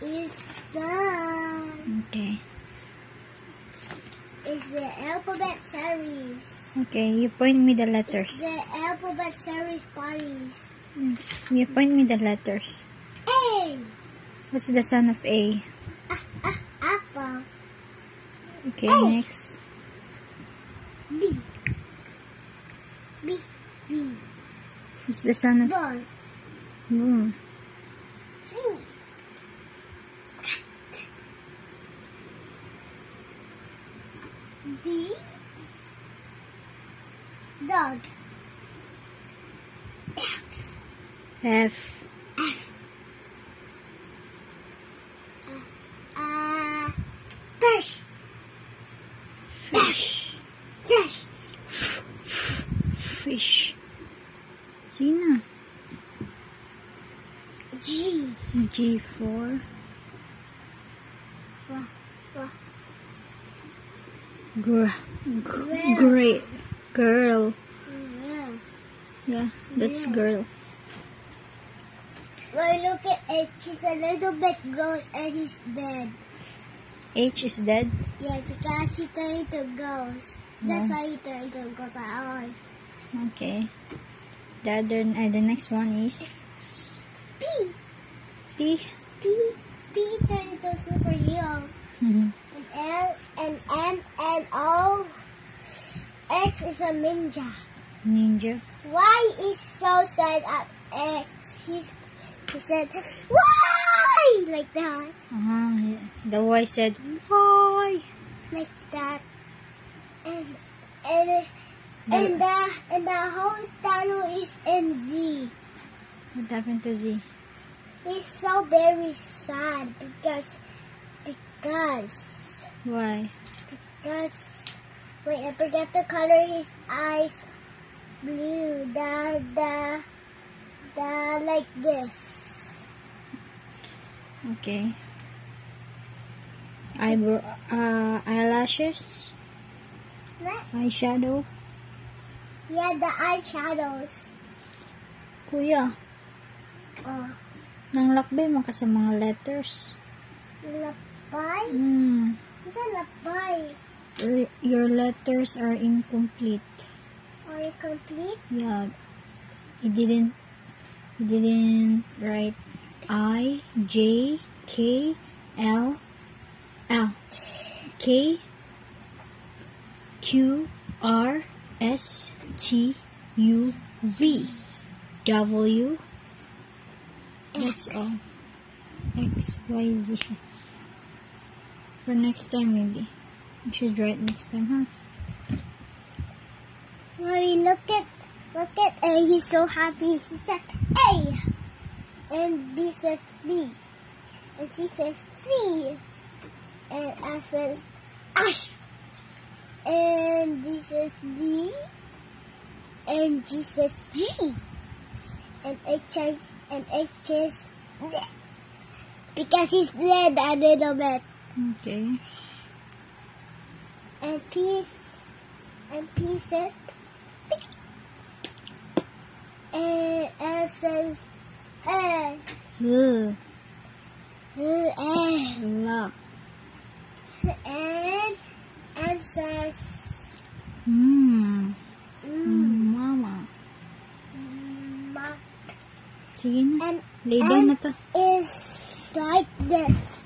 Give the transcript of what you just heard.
is done. Okay. It's the alphabet series. Okay, you point me the letters. The alphabet series bodies. You point me the letters. A. What's the son of A? Apple. Okay, A. next. B. B. B. What's the son of Ball. C. D. Dog. X. F. F. Fish. Fish. Fish. Fish. Sige na. G. G for great girl. Yeah, that's girl. Well, look at H. He's a little bit gross and he's dead. H is dead. Yeah, because he turned into ghost. That's why he turned into a ghost at all. Okay. The next one is P. P. P turned into a superhero. And L and M and O. X is a ninja. Ninja. Y is so sad at X. He said, why? Like that. Yeah. The Y said, why? Like that. And the whole tunnel is in Z. What happened to Z? He's so very sad because Why? wait, I forgot to color his eyes blue. The like this. Okay. Eyelashes. What? Eyeshadow. Yeah, the eyeshadows. Kuya, Oh, nanglakbay mo ka sa mga letters. lapay? Hmm. It's a lapay. Your letters are incomplete. Are you complete? Yeah. You didn't write I, J, K, L, K, Q, R, S, T, U, V, W. That's all. X, Y, Z. For next time, maybe. You should write next time, huh? Mommy, look at A. He's so happy. He said A. And B says B. And C says C. And F says Ash. And D says D. And G says G. And H says D. Because he's dead a little bit. Okay. And P says P. And L says A. L. A. La. And M says Mama. Ma. Sige na. And Lay down na ta. is like this.